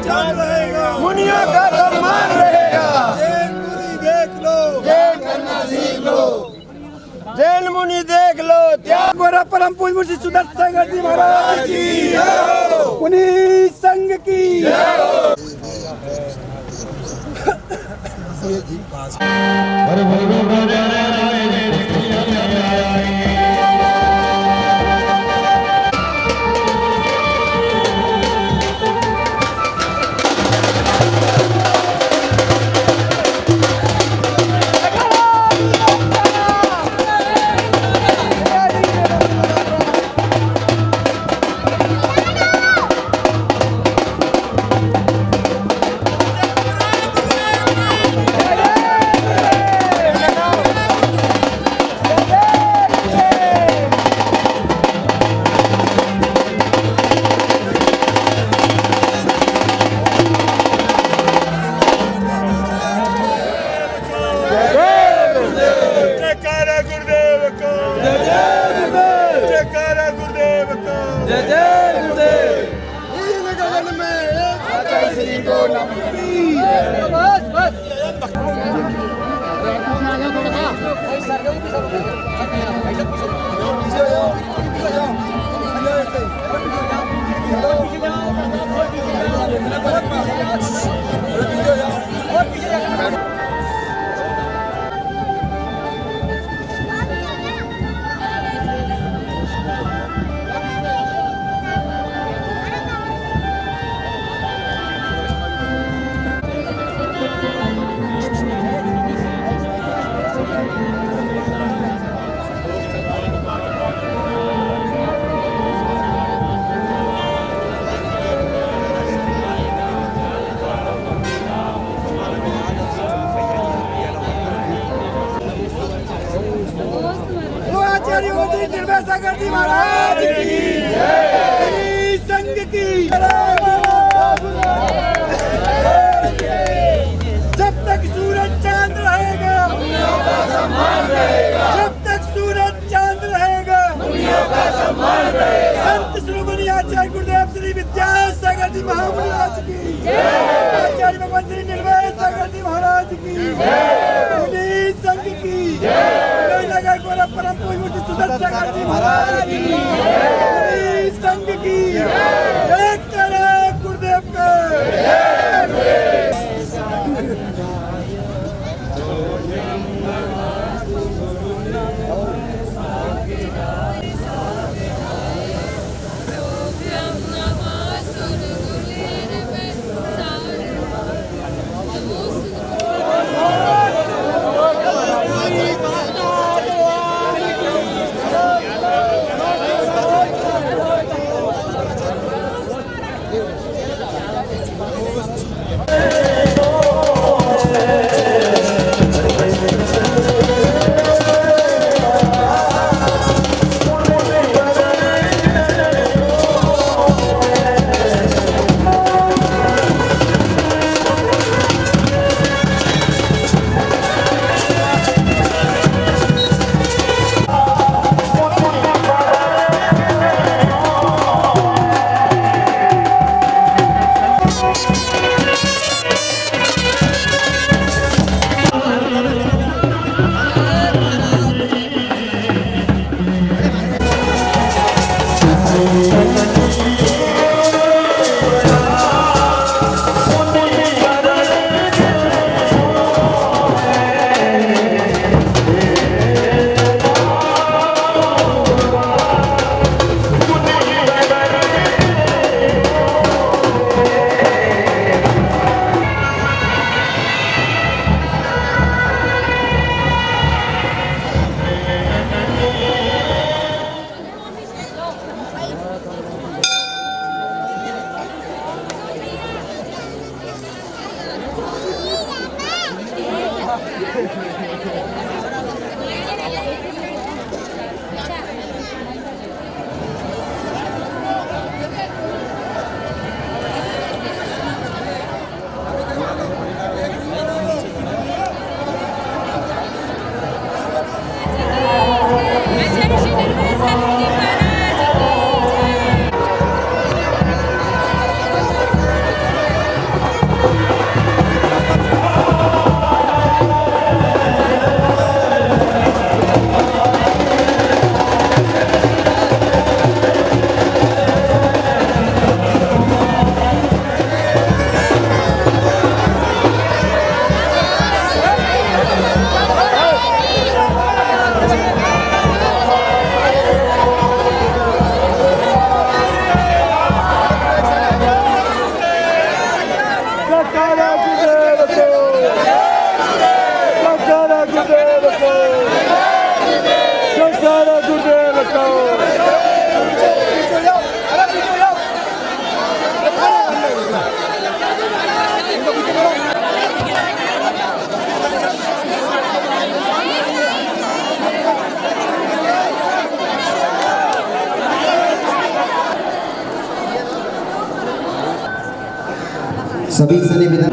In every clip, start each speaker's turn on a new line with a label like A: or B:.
A: चल रहेगा। मुनियों का सम्मान रहेगा। जैन मुनि देख लो, जैन करना सीख लो। जैन मुनि देख लो। त्याग गोरा परम पूज्य मुंशी सुदर्शन सागर जी महाराज की, मुनि संघ की। सागर जी महाराज की, संघ की। जब तक सूरज चांद रहेगा, जब तक सूरज चांद रहेगा, संत शिरोमणि आचार्य गुरुदेव श्री विद्यासागर जी महाराज की, आचार्य भगवान श्री निर्भय सागर जी महाराज की, मुनि संघ की, लगा गोरा परम पूज्य मुंशी सुदर्शन सागर जी महाराज की, मुनि संघ की। जय करे गुरुदेव का।
B: सभी से निवेदन,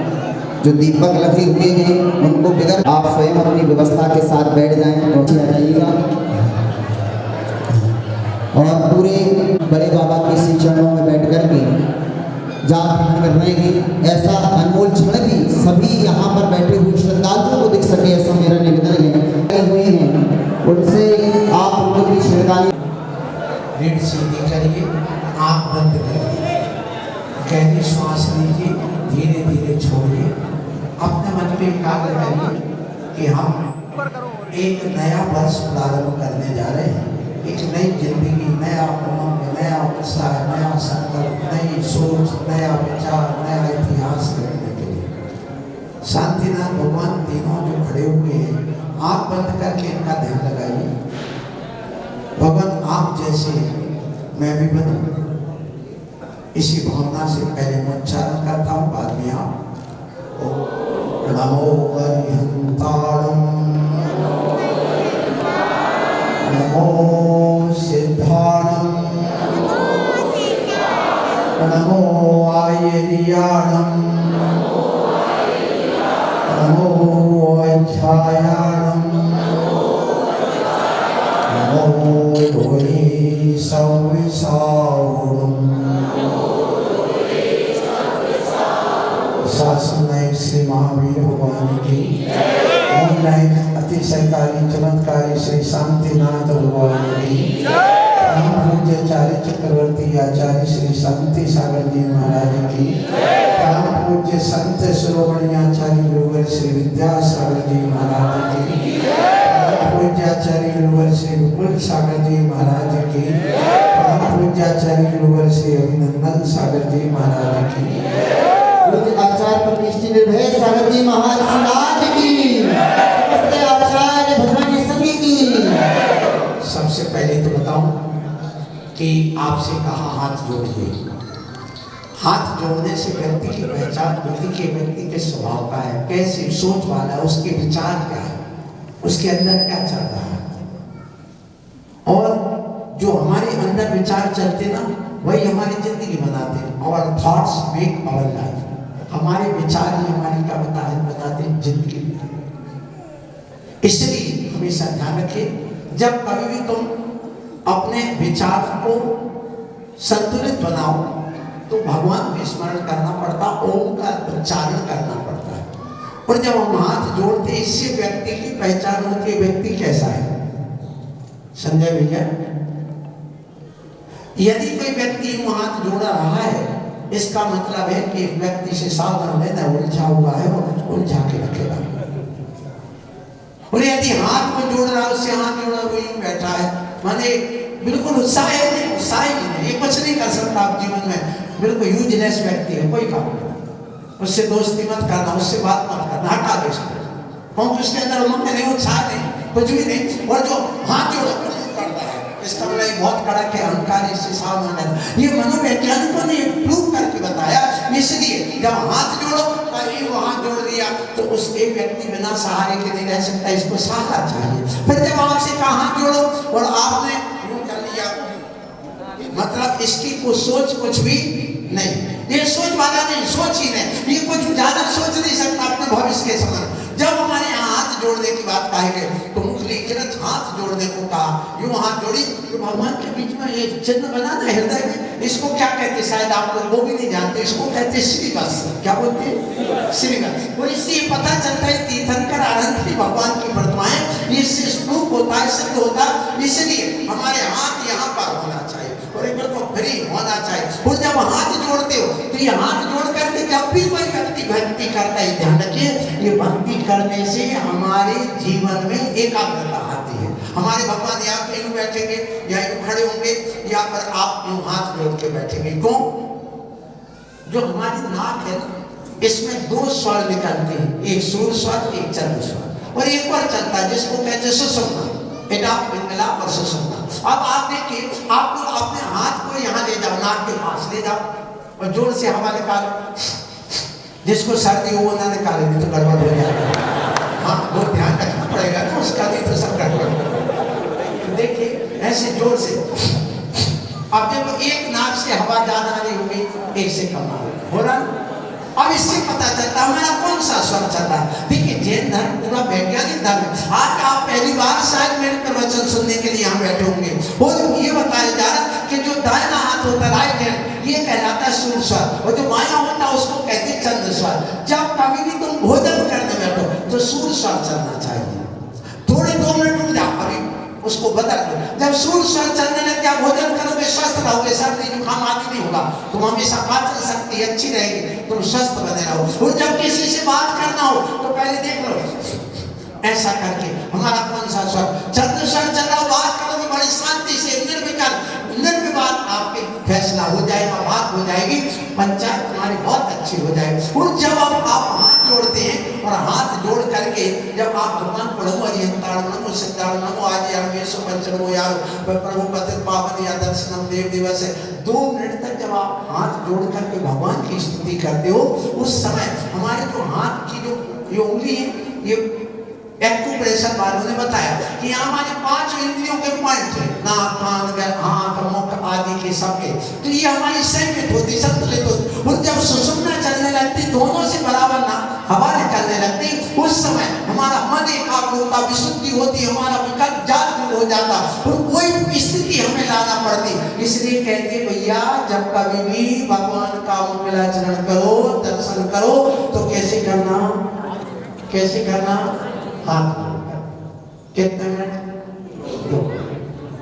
B: जो दीपक लगे हुए हैं उनको बगैर आप स्वयं अपनी व्यवस्था के साथ बैठ जाएं, पहुंचे आ जाइएगा और पूरे बड़े बाबा के श्री चरणों में बैठ कर के जाप ध्यान कर रहे हैं। ऐसा अनमोल क्षण भी सभी यहाँ पर बैठे हुए श्रद्धालुओं को दिख सके, ऐसा मेरा निवेदन है। हुए हैं उनसे आप उनको भी छिड़काने
C: रीढ़ सीधी करिए, आँख बंद करिए, गहरी श्वास लीजिए, धीरे धीरे छोड़िए, अपने मन में एकाग्र करिए कि हम एक नया वर्ष प्रारंभ करने जा रहे हैं, एक नई जिंदगी, नया उमंग, नया उत्साह, नया संकल्प, नई सोच, नया विचार, नया इतिहास करने के लिए। शांतिनाथ भगवान तीनों जो खड़े हुए हैं, आँख बंद करके इनका ध्यान लगाइए। भगवान आप जैसे मैं भी बनूं, इसी भावना से पहले मैं उच्चारण करता हूँ, बाद में आप नमो अरिहंताणं, नमो सिद्धाणं, नमो आयर्याणं, नमो अध्यायाणं, नमो लोये सविसावुणं। शासन नायक श्री महावीर भगवान की, ऑनलाइन अतिशयकारी चमत्कारी श्री शांतिनाथ भगवान की, परम पूज्याचार्य चक्रवर्ती आचार्य श्री शांति सागर जी महाराज की, परम पूज्य संत शिरोमणि आचार्य गुरुवर श्री विद्यासागर जी महाराज की, परम पूज्याचार्य गुरुवर श्री विपुल सागर जी महाराज की, परम पूज्याचार्य गुरुवर श्री अभिनंदन सागर जी महाराज की,
B: आचार्य प्रतिष्ठित निर्भय सागर जी महाराज की, समस्त आचार्य भद्रानी सभी की।
C: सबसे पहले तो बताऊं कि आपसे कहा हाथ जोड़िए। हाथ जोड़ने से व्यक्ति की पहचान व्यक्ति के स्वभाव का है, कैसी सोच वाला है, उसके विचार क्या है, उसके अंदर क्या चल रहा है। और जो हमारे अंदर विचार चलते ना, वही हमारी जिंदगी बनाते हैं। और थॉट्स मेक आवर लाइफ। हमारे विचार ही हमारी क्या बताते हैं जिंदगी। इसलिए हमेशा ध्यान रखिए, जब कभी भी तुम अपने विचार को संतुलित बनाओ तो भगवान का स्मरण करना पड़ता, ओम का उच्चारण करना पड़ता है। और जब हम हाथ जोड़ते, इससे व्यक्ति की पहचान होती है, व्यक्ति कैसा है। समझे भैया? यदि कोई व्यक्ति यूं हाथ जोड़ रहा है, इसका मतलब है कि व्यक्ति से सावधान रहना, उलझा हुआ है और उलझा के रखेगा। और यदि हाथ को जोड़ रहा है, उससे हाथ जोड़ा हुआ यूं बैठा है, माने बिल्कुल उत्साह है नहीं, उत्साह ही नहीं, ये कुछ नहीं कर सकता आप जीवन में, बिल्कुल यूजलेस व्यक्ति है, कोई काम नहीं। उससे दोस्ती मत करना, उससे बात मत करना, हटा दो इसको, क्योंकि उसके अंदर उमंग नहीं, उत्साह नहीं, कुछ भी नहीं। और जो हाथ जोड़ा करता है, इसका मतलब बहुत कड़क है, अहंकार, इससे सावधान है। ये मनोवैज्ञानिकों ने प्रूव करके बताया। इसलिए जब हाथ जोड़ो, वो हाथ जोड़ दिया तो उस एक व्यक्ति बिना सहारे के नहीं रह सकता, इसको सहारा चाहिए। फिर जब आपसे कहा हाथ जोड़ो और आपने यूं कर लिया, मतलब इसकी को सोच कुछ भी नहीं, ये सोच वाला नहीं, सोच ही नहीं, ये कुछ ज्यादा सोच नहीं सकता अपने भविष्य के समान। जब हमारे यहाँ हाथ जोड़ने की बात कही गई तो मुखलिखित हाथ जोड़ने को कहा, यूं हाथ जोड़ी तो भगवान के बीच में ये चिन्ह बना ना हृदय में, इसको क्या कहते, शायद आप लोग वो भी नहीं जानते, इसको कहते श्रीवत्स। क्या बोलते हैं? श्रीवत्स। और इससे पता चलता है तीर्थंकर आनंद भगवान की प्रतिमाएं, इससे स्पूप होता है, सिद्ध होता है। इसलिए हमारे हाथ यहाँ पर होना चाहिए और एक बिल्कुल फ्री होना चाहिए। और जब हाथ जोड़ते हो तो ये हाथ जोड़ करके जब भी कोई व्यक्ति भक्ति करता है, ध्यान रखिए, ये भक्ति करने से हमारे जीवन में एकाग्रता आती है। हमारे भगवान यहाँ पे यूं बैठेंगे या यूं खड़े होंगे, यहाँ पर आप यूं हाथ जोड़ के बैठेंगे। क्यों? जो हमारी नाक है ना, इसमें दो स्वर निकलते हैं, एक सूर्य स्वर, एक चंद्र स्वर, और एक और चलता है जिसको कहते हैं सुषुम्ना, मिलाप और सुषुम्ना। अब आप देखिए, आप लोग अपने हाथ को यहाँ ले जाओ, नाक के पास ले जाओ और जोर से हवा निकालो। जिसको सर्दी हो वो ना निकाले, नहीं तो गड़बड़ हो जाएगा। हाँ, वो ध्यान रखना पड़ेगा ना उसका, नहीं तो सब गड़बड़। तो देखिए ऐसे जोर से, अब जब एक नाक से हवा ज्यादा आ रही होगी, एक से कम आ रही हो रहा। अब इससे स्वर चल रहा है। देखिए जैन धर्म पूरा वैज्ञानिक धर्म है। आज आप पहली बार शायद मेरे प्रवचन सुनने के लिए यहाँ बैठे होंगे। और ये बताया जा रहा है कि जो दाहिना हाथ होता है राइट हैंड, ये कहलाता है सूर्य स्वर, और जो बायां होता है उसको कहते हैं चंद्र स्वर। जब कभी भी तुम भोजन करने बैठो तो सूर्य स्वर चलना चाहिए। थोड़े 2 मिनट रुक जाओ, अभी उसको बदल दो। जब सूर्य स्वर चलने लग जाए, भोजन करोगे, स्वस्थ रहोगे, सर्दी जुकाम आदि नहीं होगा, तुम हमेशा पाचन शक्ति अच्छी रहेगी, तुम स्वस्थ बने रहो। और जब किसी से बात करना हो तो पहले देख लो ऐसा करके हमारा कौन सा स्वर, चंद्र स्वर चल रहा हो, बात करोगे बड़ी शांति से, निर्विवाद आपके फैसला हो जाएगा, बात हो जाएगी, पंचायत तुम्हारी बहुत अच्छी हो जाएगी। और जब आप हाथ जोड़ते हैं और हाथ जोड़ करके जब आप भगवान को नमो हरिहंताड़ नमो सिद्धाड़ नमो आदि अरमेशो पंचनमो यार प्रभु पतित पावन या दर्शनम देव दिवस है, 2 मिनट तक जब आप हाथ जोड़ करके भगवान की स्तुति करते हो, उस समय हमारे जो हाथ की जो ये उंगली है, ये एक्यूप्रेशर वालों ने बताया कि हमारे 5 इंद्रियों के पॉइंट है, नाक कान आंख मुख आदि के सबके, तो ये हमारी संयमित होती, संतुलित होती। और जब सुषुम्ना चलने लगती, दोनों से बराबर ना हवा निकलने लगती, उस समय हमारा मन एकाग्र होता, विशुद्धि होती, हमारा विकल्प जाल दूर हो जाता और कोई स्थिति हमें लाना पड़ती। इसलिए कहते भैया जब कभी भी भगवान का मंगलाचरण करो, दर्शन करो, तो कैसे करना, कैसे करना, हाथ कितने मिनट,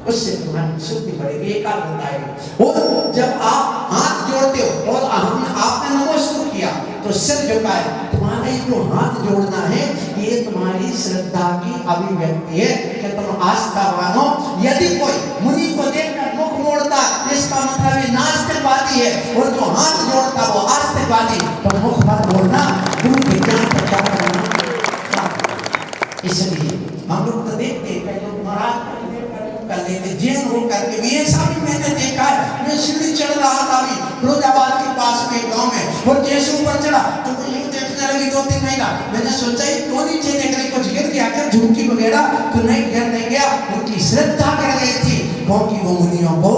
C: उससे तुम्हारी शुद्धि बढ़ेगी, एकाग्रता आएगी। और जब आप हाथ जोड़ते हो और आपने नमस्कार किया तो सिर झुकाए, तुम्हारे जो हाथ जोड़ना है ये तुम्हारी श्रद्धा की अभिव्यक्ति है कि तुम आस्थावान हो। यदि कोई मुनि को देखकर मुख मोड़ता, इसका मतलब ये नास्तिकवादी है, और जो हाथ जोड़ता वो आस्तिकवादी, तो मुख मत मोड़ना, गुरु विज्ञान प्रचार करना। इसलिए हम लोग तो देखते हैं, कई लोग महाराज कर लेते, जैन हो करके भी, ऐसा भी मैंने देखा है। मैं सीढ़ी चढ़ रहा था अभी फिरोजाबाद के पास में एक गांव में, और जैसे ऊपर चढ़ा तो यूं देखने लगी 2-3 महिला। मैंने सोचा ये क्यों नीचे देख रही, कुछ गिर गया क्या, झुमकी वगैरह तो नहीं, गिर नहीं गया, उनकी श्रद्धा गिर गई थी, क्योंकि वो मुनियों को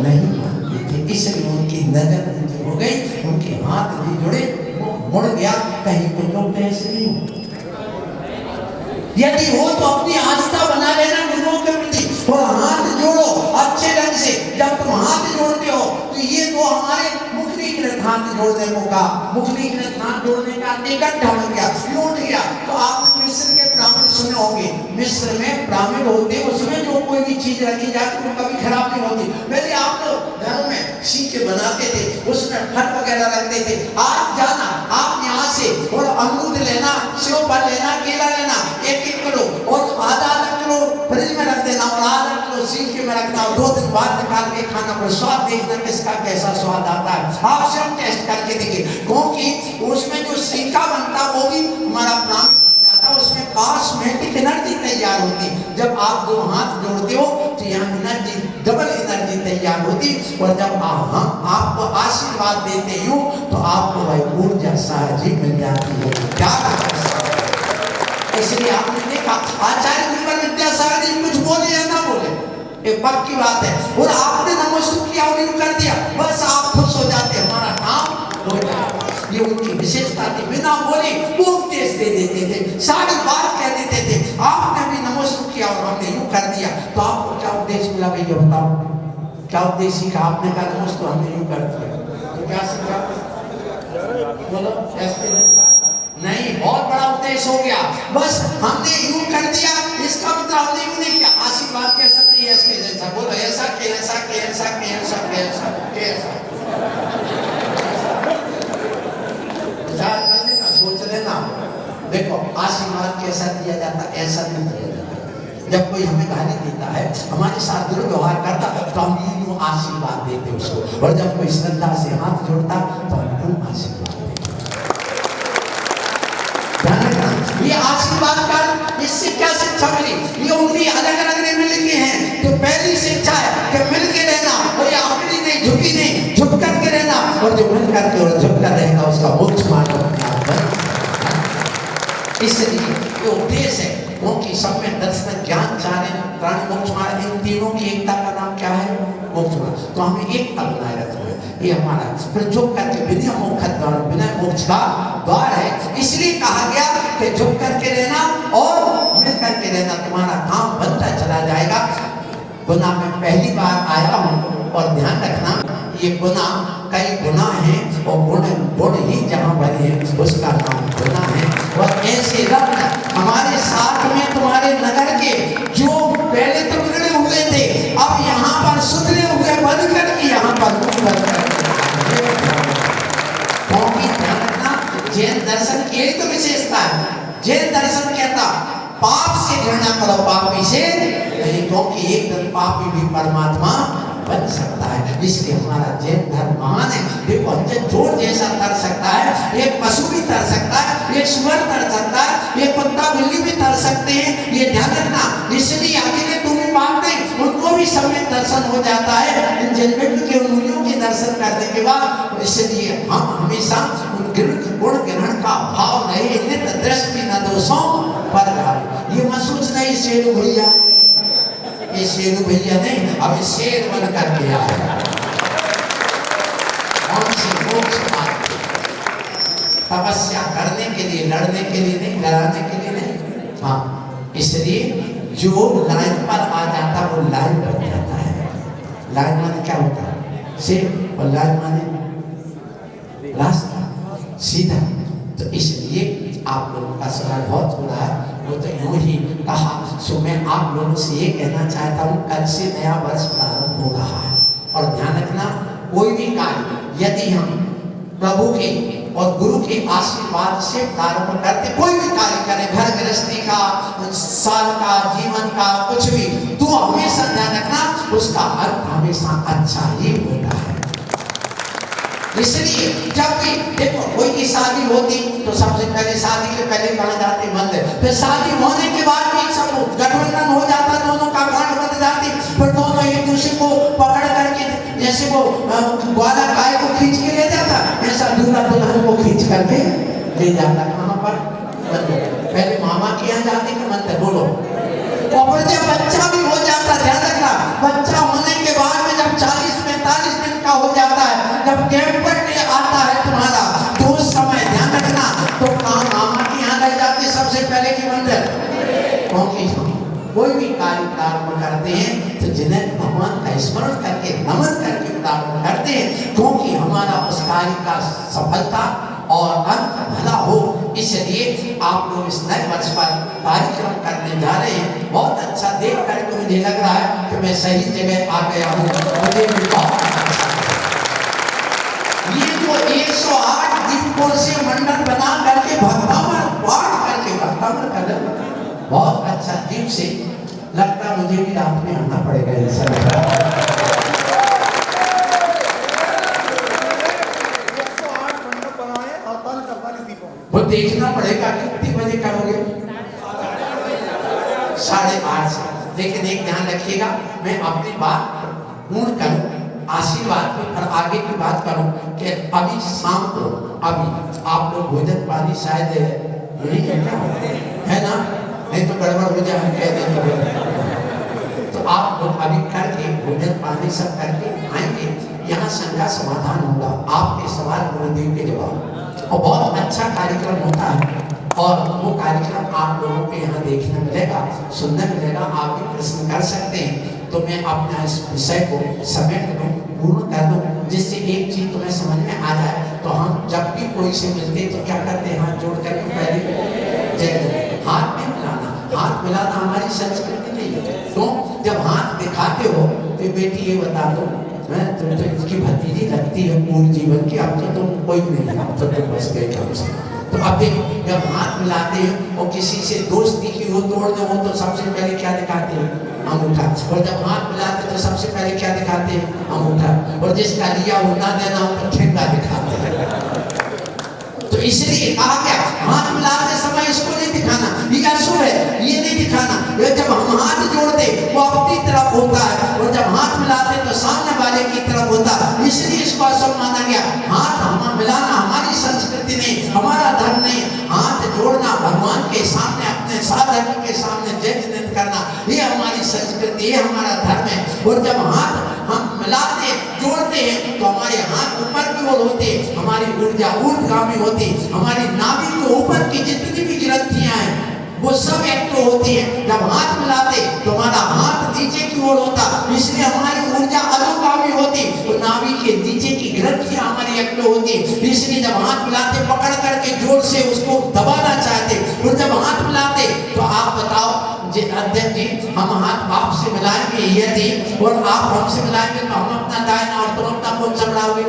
C: नहीं मानते थे, इसलिए उनकी नजर नीचे हो गई, उनके हाथ भी जुड़े, वो मुड़ गया। कहीं कुछ लोग ऐसे नहीं होते, यदि हो तो अपनी आस्था बना लेना गुरुओं के प्रति, और हाथ जोड़ो अच्छे ढंग से। जब तुम हाथ जोड़ते हो तो ये तो हमारे मुखनीकृत हाथ जोड़ने को कहा, मुखनीकृत हाथ जोड़ने का इकट्ठा हो गया, लौट गया। तो आपने मिस्र के ब्राह्मण सुने होंगे, मिस्र में ब्राह्मण होते, उसमें जो कोई भी चीज रखी जाती वो कभी खराब नहीं होती। पहले आप लोग घरों में सीखे बनाते थे, उसमें फल वगैरह रखते थे। आज जाना आप यहाँ से और अमरूद लेना, सेव फल लेना, केला लेना, 1-1 किलो, और आधा किलो फ्रिज में रख देना, और आधा किलो सीखे में रखना, और 2 दिन बाद निकाल के खाना, पर स्वाद देखना किसका कैसा स्वाद आता है। आप स्वयं टेस्ट करके देखिए, क्योंकि उसमें जो सीखा बनता वो भी हमारा प्राण जाता, उसमें कॉस्मेटिक एनर्जी तैयार होती। जब आप 2 हाथ जोड़ते हो तो यहाँ एनर्जी, डबल एनर्जी तैयार होती, और जब हम आपको आशीर्वाद देते हो तो आपको वही ऊर्जा सहज ही मिल जाती है। क्या इसलिए आपने देखा आचार्य गुरुवर विद्यासागर जी कुछ बोले या ना बोले, एक पक्की बात है, और आपने नमस्कार किया और यूं कर दिया, बस आप खुश हो जाते, हमारा काम हो जाता। ये उनकी विशेषता थी, बिना बोले वो उपदेश दे देते थे, सारी बात कह देते थे। आपने भी नमस्कार किया और हमने यूं कर दिया, तो आपको क्या उपदेश मिला भैया बताओ, क्या उपदेश सीखा? आपने कहा नमस्कार, हमने यूं कर दिया, तो क्या सीखा बोलो? नहीं, बहुत बड़ा उपदेश हो गया, बस हमने यूं कर दिया, इसका मतलब हमने यूं नहीं किया। आशीर्वाद कैसा चाहिए इसके जैसा, बोलो ऐसा के ऐसा के ऐसा के ऐसा के ऐसा के ऐसा, सोच लेना। देखो आशीर्वाद कैसा दिया जाता, ऐसा नहीं दिया जाता। जब कोई हमें गाली देता है, हमारे साथ दुर्व्यवहार करता, तो हम यूं आशीर्वाद देते उसको, और जब कोई श्रद्धा से हाथ जोड़ता तो हम यूं आशीर्वाद देते। ये आशीर्वाद का इससे क्या शिक्षा मिली? ये उंगली अलग अलग नहीं मिल गई है, तो पहली शिक्षा है कि मिल के रहना, और ये आखिरी नहीं, झुकी नहीं, झुक करके रहना, और जो मिल करके और झुक कर रहेगा उसका मोक्ष मार्ग है। इसलिए ये उपदेश है, क्योंकि सब में दर्शन ज्ञान चाहे प्राणी मोक्ष मार्ग, इन तीनों की एकता का नाम क्या है? मोक्ष मार्ग। तो हमें एकता बनाए रखना है, ये हमारा फिर झुक करके बिना मोक्ष का द्वार है। इसलिए कहा गया कि झुक करके रहना और मिल करके रहना, तुम्हारा काम बनता चला जाएगा। गुनाह में पहली बार आया हूँ और ध्यान रखना ये गुनाह कई गुनाह हैं और गुण ही जहाँ बने हैं उसका नाम गुनाह है। और ऐसे रत्न हमारे साथ में तुम्हारे नगर के जो पहले तो बिगड़े हुए थे अब यहाँ पर सुधरे हुए बन करके यहाँ पर क्योंकि ध्यान रखना जैन दर्शन की एक तो विशेषता है। जैन दर्शन कहता पाप से घृणा करो पापी से नहीं, क्योंकि एक दिन पापी भी परमात्मा बन सकता है। इसलिए हमारा जैन धर्म महान है। देखो चोर जैसा तर सकता है, एक पशु भी तर सकता है, एक सुअर तर सकता है, एक कुत्ता बिल्ली भी तर सकते हैं, ये ध्यान रखना। इसलिए अकेले तुम ही बात नहीं, उनको भी सम्यक दर्शन हो जाता है इन जन्म के मूल्यों के दर्शन करने के बाद। इसलिए हम हमेशा उन गुण ग्रहण का भाव रहे, नित दृष्टि न दोषों पर ये मत सोचना ये शेरू भैया, ये शेरू भैया नहीं, अब शेर बन करके आए तपस्या करने के लिए, लड़ने के लिए नहीं, लड़ाने के लिए नहीं। हाँ, इसलिए जो लाइन पर आ जाता वो लाइन बन जाता है। लाइन माने क्या होता है? शेर, और लाइन माने रास्ता सीधा। तो इसलिए आप लोगों का सवाल बहुत हो रहा है, वो तो यूं ही कहा। सो मैं आप लोगों से ये कहना चाहता हूँ कल से नया वर्ष प्रारंभ हो रहा है और ध्यान रखना कोई भी कार्य यदि हम प्रभु के और गुरु के आशीर्वाद से प्रारंभ करते, कोई भी कार्य करें, घर गृहस्थी का, साल का, जीवन का, कुछ भी, तो हमेशा ध्यान रखना उसका अर्थ हमेशा अच्छा ही होता है। इसलिए जब भी देखो कोई की शादी होती तो सबसे पहले शादी के पहले कहाँ जाते? मंदिर। फिर शादी होने के बाद भी सब गठबंधन हो जाता, दोनों का गांठ बन जाती, फिर दोनों एक दूसरे को पकड़ करके जैसे वो ग्वाला गाय को खींच के ले जाता, ऐसा दूल्हा दुल्हन को खींच करके ले जाता। कहाँ पर? मंदिर। पहले मामा के यहाँ जाते कि मंदिर? बोलो। और फिर जब बच्चा भी हो जाता, ध्यान रखना, बच्चा होने के बाद में जब 40-45 दिन का हो जाता है, जब कैंपर आता है तुम्हारा, तो उस समय ध्यान रखना तो कहाँ मामा के यहाँ ले जाते सबसे पहले कि मंदिर? क्योंकि कोई भी कार्य प्रारंभ करते हैं तो जिन्हें भगवान का स्मरण करके नमन करके प्रारंभ करते हैं, क्योंकि हमारा उस कार्य का सफलता और अंत भला हो। इसलिए आप लोग इस नए वर्ष पर कार्यक्रम करने जा रहे हैं। बहुत अच्छा देख करके मुझे लग रहा है कि मैं सही जगह आ गया हूँ। मुझे भी बहुत ये जो 108 दीपों से मंडल बना करके भक्तामन पाठ करके भक्तामन कर रहे, बहुत अच्छा दीप से लगता, मुझे भी रात में आना पड़ेगा ऐसा। वो देखना पड़ेगा कितनी बजे करोगे? 8:30 से। लेकिन एक ध्यान रखिएगा, मैं अपनी बात पूर्ण करूं, आशीर्वाद की और आगे की बात करूं कि अभी शाम को अभी आप लोग भोजन पानी शायद यही है ना, नहीं तो गड़बड़ हो जाए कह दें तो आप लोग अभी करके भोजन पानी सब करके आएंगे। यहाँ शंका समाधान होगा, आपके सवाल गुरुदेव के जवाब, और बहुत अच्छा कार्यक्रम होता है। और वो कार्यक्रम आप लोगों के यहाँ देखने मिलेगा, सुनने मिलेगा, आप भी प्रश्न कर सकते हैं। तो मैं अपना इस विषय को समेट दूँ, पूर्ण कर दूँ, जिससे एक चीज तुम्हें समझ में आ जाए। तो हम जब भी कोई से मिलते हैं तो क्या करते हैं? हाथ जोड़ करके पहले जय जय, हाथ में मिलाना। हाथ मिलाना हमारी संस्कृति नहीं है। तो जब हाथ दिखाते हो तो बेटी ये बता दो, मैं तुम तो इसकी भतीजी लगती है पूर्ण जीवन की, अब तो तुम कोई नहीं है, अब तो तुम बस गए हमसे। तो अब जब हाथ मिलाते हैं और किसी से दोस्ती की वो तोड़ दो, तो सबसे पहले क्या दिखाते हैं? अंगूठा। और जब हाथ मिलाते तो सबसे पहले क्या दिखाते हैं? अंगूठा। और जिसका लिया वो ना देना हो तो ठेंगा दिखाते हैं। तो इसलिए कहा गया हाथ मिलाते समय इसको नहीं दिखाना, ये अशुभ है, ये नहीं दिखाना। जब हम हाथ जोड़ते वो अपनी तरफ होता है, और जब हाथ मिलाते तो सामने वाले की तरफ होता है, इसलिए इसको अशुभ माना गया। हाथ हम मिलाना हमारी संस्कृति नहीं, हमारा धर्म नहीं। हाथ जोड़ना भगवान के सामने, अपने साधक के सामने जय जनित करना, ये हमारी संस्कृति, ये हमारा धर्म है। और जब हाथ हम मिलाते जोड़ते हैं तो हमारे हाथ ऊपर भी ओर होती, हमारी ऊर्जा ऊर्ध्वगामी होती, हमारी नाभि के ऊपर की जितनी भी ग्रंथियां हैं वो सब एक्टिव होती है। जब हाथ मिलाते तो हमारा हाथ नीचे की ओर होता, इसलिए हमारी ऊर्जा अधोगामी होती, तो नाभि के नीचे की ग्रंथियां हमारी एक्टिव होती, इसलिए जब हाथ मिलाते पकड़ करके जोर से उसको दबाना चाहते, और जब हाथ मिलाते तो आप बताओ अध्यक्ष जी, हम हाथ आपसे मिलाएंगे यदि और आप हमसे मिलाएंगे तो हम अपना दाहिना और तुम अपना कौन सा मिलाओगे?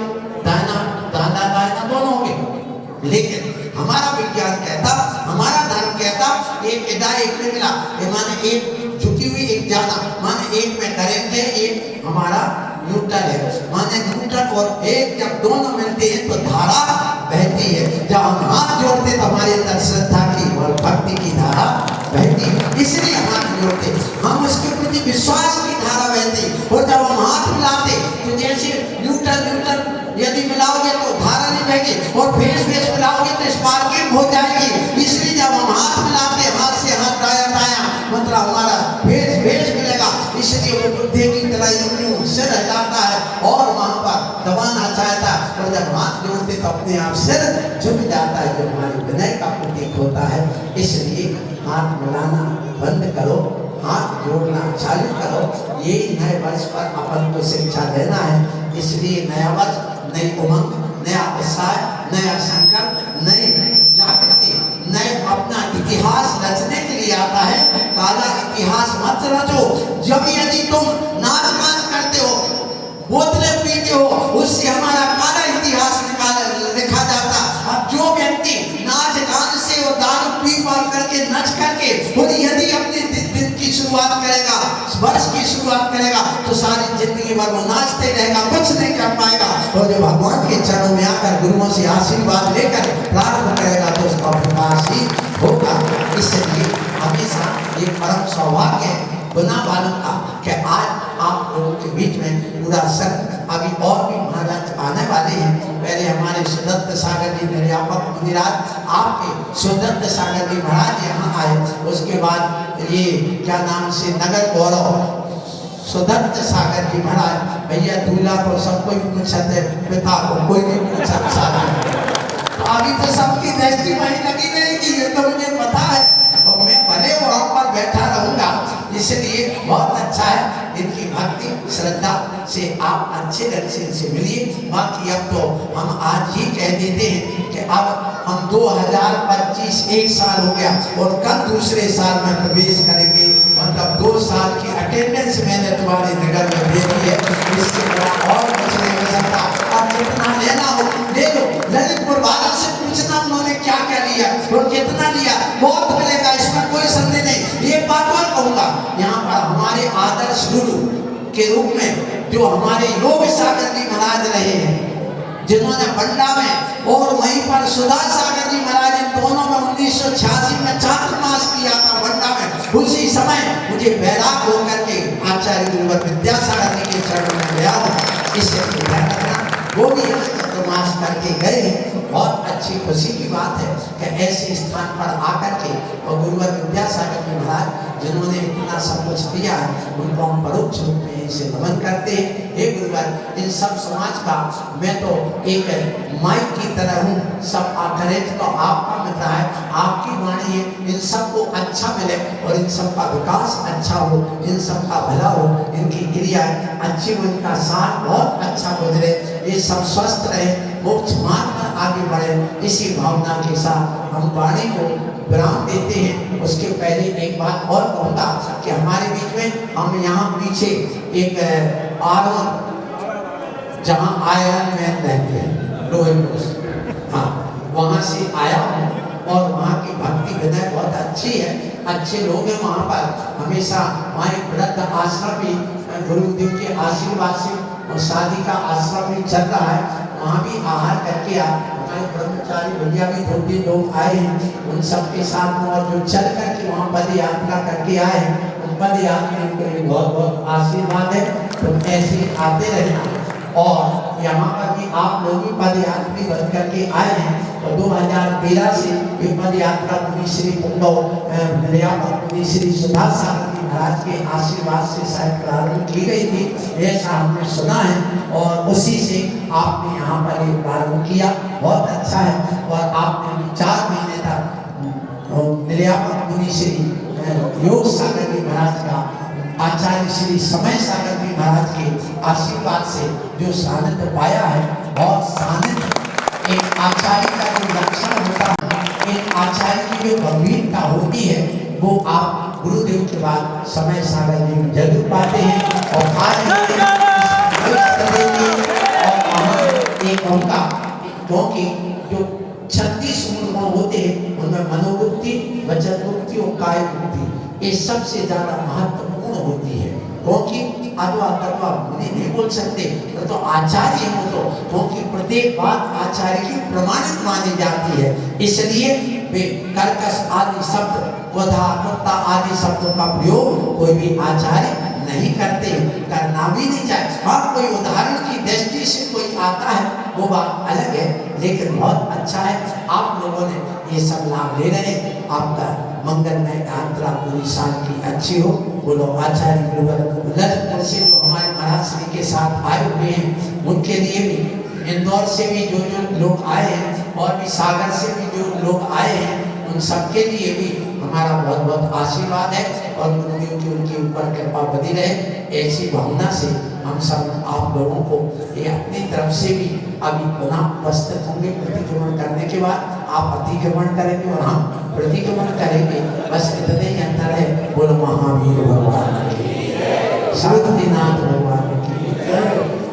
C: दाहिना दाहिना दाहिना दोनों होंगे। लेकिन हमारा विज्ञान कहता, हमारा धर्म कहता एक इदा एक में मिला, ये माने एक झुकी हुई एक ज्यादा, माने एक में करंट है एक हमारा न्यूट्रल है, माने न्यूट्रल और एक जब दोनों मिलते हैं तो धारा बहती है। जब हम हाथ जोड़ते तो हमारे अंदर श्रद्धा की और भक्ति की धारा बहती, इसलिए हाथ जोड़ते, हम उसके प्रति विश्वास की धारा बहती। और जब हम हाथ मिलाते तो जैसे न्यूट्रल न्यूट्रल यदि मिलाओगे तो धारा नहीं बहेगी, और फेस फेस मिलाओगे तो स्पार्किंग हो जाएगी। इसलिए जब हम हाथ मिलाते, हाथ से हाथ दाया दाया, मतलब हमारा फेस फेस मिलेगा, इसलिए वो बुद्धि की तरह यूं सिर हिलाता है और वहां पर दबाना चाहता है, और जब हाथ जोड़ते तो अपने आप सिर झुक जाता है, जो हमारी विनय का प्रतीक होता है। इसलिए हाथ मिलाना बंद करो, हाथ जोड़ना चालू करो। ये नए वर्ष पर अपन को शिक्षा देना है। इसलिए नया वर्ष, नई उमंग, नया उत्साह, नया संकल्प, नई जागृति, नए अपना इतिहास रचने के लिए आता है। काला इतिहास मत रचो। जब यदि तुम नाच गान करते हो, बोतलें पीते हो, उससे हमारा काला इतिहास लिखा जाता। अब जो व्यक्ति नाच गान से और दारू पी पार करके नच करके और यदि अपने दिन की शुरुआत करेगा, वर्ष की शुरुआत करेगा, तो सारी जिंदगी भर वो नाचते रहेगा, कुछ नहीं कर पाएगा। और जो भगवान के चरणों में आकर गुरुओं से आशीर्वाद लेकर प्रारंभ करेगा तो उसका विकास ही होगा। इसलिए हमेशा ये परम सौभाग्य है गुना वालों का कि आज आप लोगों के बीच में पूरा संघ, अभी और भी महाराज आने वाले हैं। पहले हमारे सुदत्त सागर जी निर्यापक मुनिराज, आपके सुदत्त सागर जी महाराज यहाँ आए, उसके बाद ये क्या नाम से नगर गौरव सुदत्त सागर जी महाराज, भैया दूल्हा को सब कोई पूछते है, पिता को कोई नहीं पूछता। अभी तो सबकी दृष्टि वहीं लगी रहेगी, ये तो मुझे पता है, और मैं भले वहां पर बैठा रहूंगा। इसलिए बहुत अच्छा है, इनकी भक्ति श्रद्धा से आप अच्छे ढंग से इनसे मिलिए। बाकी अब तो हम आज ही कह देते हैं कि अब हम 2025 एक साल हो गया और कल दूसरे साल में प्रवेश करेंगे, मतलब 2 साल की अटेंडेंस मैंने तुम्हारे नगर में दे दी है। इससे बड़ा और कुछ नहीं हो सकता। अब जितना लेना हो ले लो। ललितपुर वालों से पूछना उन्होंने क्या क्या लिया और कितना लिया, बहुत मिलेगा, इसमें कोई संदेह नहीं। एक बात और कहूंगा, यहाँ पर हमारे आदर्श गुरु के रूप में जो हमारे योग सागर जी महाराज रहे हैं, जिन्होंने बंडा में और वहीं पर सुधा सागर जी महाराज, इन दोनों में 1986 में चातुर्मास किया था बंडा में। उसी समय मुझे बैराग होकर के आचार्य गुरुवर विद्यासागर जी के चरणों में गया हूँ। इससे ध्यान रखना, वो भी चातुर्मास करके गए हैं। बहुत अच्छी खुशी की बात है कि ऐसे स्थान पर आकर के और गुरुवर विद्यासागर जी महाराज जिन्होंने इतना सब कुछ दिया है, उनको हम परोक्ष रूप में इसे नमन करते हैं। हे गुरुवर, इन सब समाज का मैं तो एक माइक की तरह हूँ, सब आकरेज तो आपका मिल रहा है, आपकी वाणी है, इन सबको अच्छा मिले और इन सब का विकास अच्छा हो, इन सब का भला हो, इनकी क्रियाएं अच्छी हो, इनका साथ बहुत अच्छा गुजरे, ये सब स्वस्थ रहे, मोक्ष मार्ग पर आगे बढ़े। इसी भावना के साथ हम वाणी को विराम देते हैं। उसके पहले एक बात और कहूँगा कि हमारे बीच में हम यहाँ पीछे एक आयरन, जहाँ आयरन मैन रहते हैं लोहे पुरुष, हाँ वहाँ से आया हूँ और वहाँ की भक्ति विनय बहुत अच्छी है, अच्छे लोग हैं वहाँ पर। हमेशा वहाँ एक वृद्ध आश्रम भी गुरुदेव के आशीर्वाद से और शादी का आश्रम भी चल रहा है, वहाँ भी आहार करके हमारे ब्रह्मचारी भैया भी 2-3 लोग आए हैं, उन सबके साथ में, और जो चल करके वहाँ पद यात्रा करके आए हैं, उन पद यात्रा के लिए बहुत बहुत आशीर्वाद है। तुम ऐसे आते रहना। और यहाँ पर भी आप लोग भी पद यात्री बन करके आए हैं, और 2013 से ये पद यात्रा मुनि श्री पुंगव निर्यापक मुनि श्री सुधा सागर महाराज के आशीर्वाद से शायद प्रारंभ की गई थी, ऐसा हमने सुना है और उसी से आपने यहाँ पर ये प्रारंभ किया। बहुत अच्छा है। और आपने 4 महीने तक निर्यापक मुनि श्री योग सागर जी महाराज का, आचार्य श्री समय सागर जी महाराज के आशीर्वाद से जो सानिध्य पाया है, और सानिध्य एक आचार्य का जो लक्षण होता है, एक आचार्य की जो गंभीरता होती है, वो आप गुरुदेव के बाद समय सागर जी में जरूर पाते हैं। और आज एक उनका, क्योंकि जो 36 गुण होते हैं उनमें मनोवृत्ति, वचन मुक्ति और काय मुक्ति ये सबसे ज्यादा महत्वपूर्ण होती है। क्योंकि अथवा तत्वा मुनि नहीं बोल सकते, तो आचार्य हो तो, क्योंकि प्रत्येक बात आचार्य की प्रमाणित मानी जाती है। इसलिए वे कर्कश आदि शब्द, वधा, कुत्ता आदि शब्दों का प्रयोग कोई भी आचार्य नहीं करते, करना भी नहीं चाहिए। हाँ, कोई उदाहरण की दृष्टि से कोई आता है वो बात अलग है, लेकिन बहुत अच्छा है आप लोगों ने ये सब लाभ ले रहे हैं। आपका मंगलमय यात्रा पूरी साल की अच्छी हो। बोलो आचार्य ललितपुर से जो हमारे महाराज श्री के साथ आए हुए हैं, उनके लिए भी, इंदौर से भी जो लोग आए हैं, और भी सागर से भी जो लोग आए हैं, उन सबके लिए भी हमारा बहुत बहुत आशीर्वाद है। और गुरुदेव की उनके ऊपर कृपा बनी रहे, ऐसी भावना से हम सब आप लोगों को ये अपनी तरफ से भी अभी पुनः उपस्थित होंगे। प्रतिक्रमण करने के बाद आप अतिक्रमण करेंगे और हम प्रतिक्रमण करेंगे। बस इतने ही अंतर है। बोलो महावीर भगवान की, शांतिनाथ भगवान की।